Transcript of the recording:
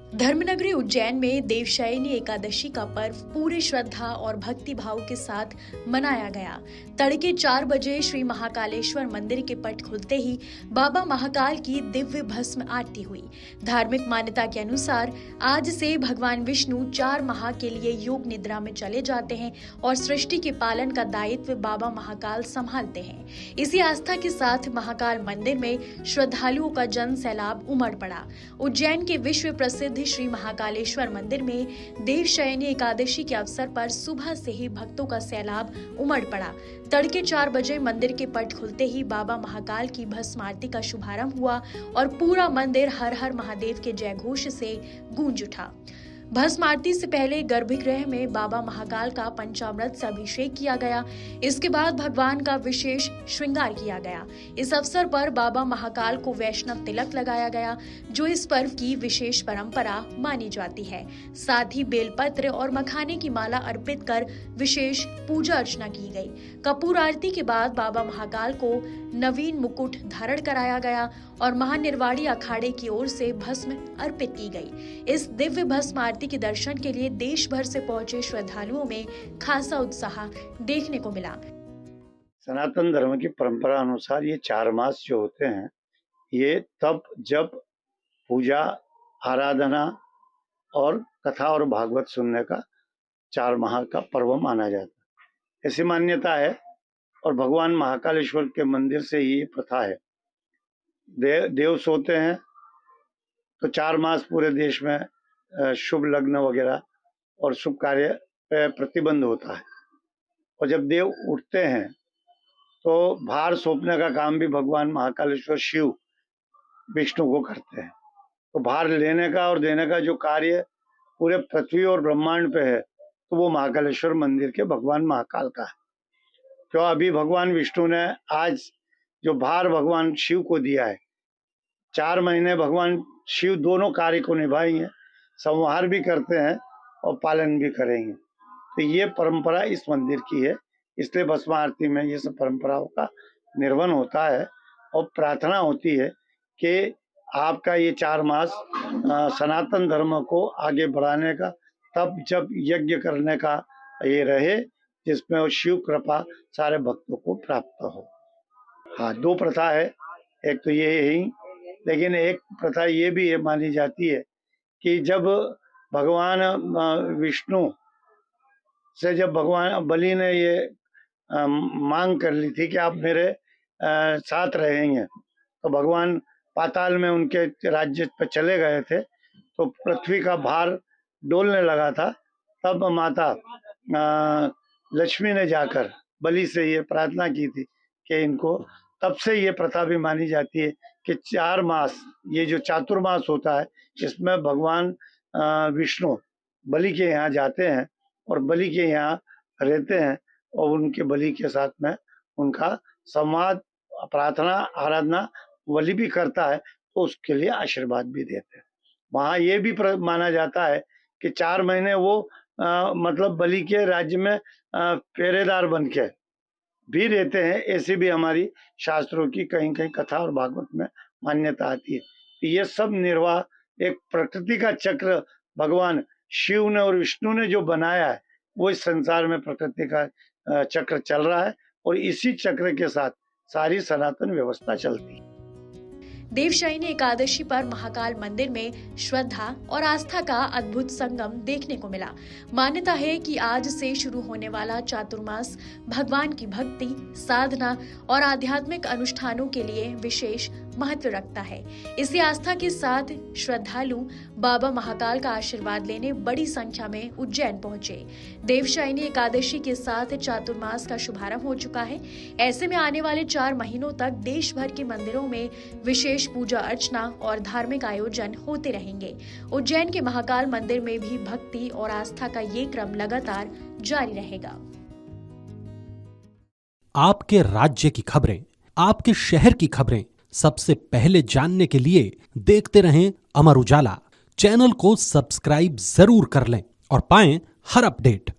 धर्मनगरी उज्जैन में देवशयनी एकादशी का पर्व पूरी श्रद्धा और भक्ति भाव के साथ मनाया गया। तड़के 4 बजे श्री महाकालेश्वर मंदिर के पट खुलते ही बाबा महाकाल की दिव्य भस्म आरती हुई। धार्मिक मान्यता के अनुसार आज से भगवान विष्णु 4 माह के लिए योग निद्रा में चले जाते हैं और सृष्टि के पालन का दायित्व बाबा महाकाल संभालते हैं। इसी आस्था के साथ महाकाल मंदिर में श्रद्धालुओं का जन सैलाब उमड़ पड़ा। उज्जैन के विश्व प्रसिद्ध श्री महाकालेश्वर मंदिर में देवशयनी एकादशी के अवसर पर सुबह से ही भक्तों का सैलाब उमड़ पड़ा। तड़के 4 बजे मंदिर के पट खुलते ही बाबा महाकाल की भस्म आरती का शुभारंभ हुआ और पूरा मंदिर हर हर महादेव के जयघोष से गूंज उठा। भस्म आरती से पहले गर्भगृह में बाबा महाकाल का पंचामृत से अभिषेक किया गया। इसके बाद भगवान का विशेष श्रृंगार किया गया। इस अवसर पर बाबा महाकाल को वैष्णव तिलक लगाया गया, जो इस पर्व की विशेष परंपरा मानी जाती है। साथ ही बेलपत्र और मखाने की माला अर्पित कर विशेष पूजा अर्चना की गई। कपूर आरती के बाद बाबा महाकाल को नवीन मुकुट धारण कराया गया और महानिर्वाणी अखाड़े की ओर से भस्म अर्पित की गई। इस दिव्य भस्म आरती के दर्शन के लिए देश भर से पहुंचे श्रद्धालुओं में खासा उत्साह देखने को मिला। सनातन धर्म की परंपरा अनुसार ये 4 मास जो होते हैं, ये तब जब पूजा, आराधना और कथा और भागवत सुनने का 4 माह का पर्व माना जाता है। ऐसी मान्यता है और भगवान महाकालेश्वर के मंदिर से ये प्रथा है। देव सोते हैं तो 4 मास पूरे देश में शुभ लग्न वगैरह और शुभ कार्य पे प्रतिबंध होता है। और जब देव उठते हैं तो भार सौंपने का काम भी भगवान महाकालेश्वर शिव विष्णु को करते हैं। तो भार लेने का और देने का जो कार्य पूरे पृथ्वी और ब्रह्मांड पे है, तो वो महाकालेश्वर मंदिर के भगवान महाकाल का है। तो अभी भगवान विष्णु ने आज जो भार भगवान शिव को दिया है, 4 महीने भगवान शिव दोनों कार्य को निभाएंगे, संहार भी करते हैं और पालन भी करेंगे। तो ये परंपरा इस मंदिर की है, इसलिए भस्म आरती में ये सब परंपराओं का निर्वहन होता है और प्रार्थना होती है कि आपका ये 4 मास सनातन धर्म को आगे बढ़ाने का, तब जब यज्ञ करने का ये रहे, जिसमें वो शिव कृपा सारे भक्तों को प्राप्त हो। हाँ, 2 प्रथा है, एक तो ये ही, लेकिन एक प्रथा ये भी है मानी जाती है कि जब भगवान विष्णु से जब भगवान बलि ने ये मांग कर ली थी कि आप मेरे साथ रहेंगे, तो भगवान पाताल में उनके राज्य पर चले गए थे, तो पृथ्वी का भार डोलने लगा था। तब माता लक्ष्मी ने जाकर बलि से ये प्रार्थना की थी कि इनको, तब से ये प्रथा भी मानी जाती है कि 4 मास, ये जो चातुर्मास होता है, इसमें भगवान विष्णु बलि के यहाँ जाते हैं और बलि के यहाँ रहते हैं और उनके बलि के साथ में उनका संवाद, प्रार्थना, आराधना बलि भी करता है, तो उसके लिए आशीर्वाद भी देते हैं। वहाँ ये भी माना जाता है कि 4 महीने वो मतलब बलि के राज्य में पहरेदार बन के भी रहते हैं। ऐसी भी हमारी शास्त्रों की कहीं कहीं कथा और भागवत में मान्यता आती है। तो ये सब निर्वाह एक प्रकृति का चक्र भगवान शिव ने और विष्णु ने जो बनाया है, वो इस संसार में प्रकृति का चक्र चल रहा है और इसी चक्र के साथ सारी सनातन व्यवस्था चलती है। देवशयनी एकादशी पर महाकाल मंदिर में श्रद्धा और आस्था का अद्भुत संगम देखने को मिला। मान्यता है कि आज से शुरू होने वाला चातुर्मास भगवान की भक्ति, साधना और आध्यात्मिक अनुष्ठानों के लिए विशेष महत्व रखता है। इसी आस्था के साथ श्रद्धालु बाबा महाकाल का आशीर्वाद लेने बड़ी संख्या में उज्जैन पहुंचे। देवशयनी एकादशी के साथ चातुर्मास का शुभारंभ हो चुका है। ऐसे में आने वाले 4 महीनों तक देश भर के मंदिरों में विशेष पूजा अर्चना और धार्मिक आयोजन होते रहेंगे। उज्जैन के महाकाल मंदिर में भी भक्ति और आस्था का ये क्रम लगातार जारी रहेगा। आपके राज्य की खबरें, आपके शहर की खबरें सबसे पहले जानने के लिए देखते रहें अमर उजाला। चैनल को सब्सक्राइब जरूर कर लें और पाएं हर अपडेट।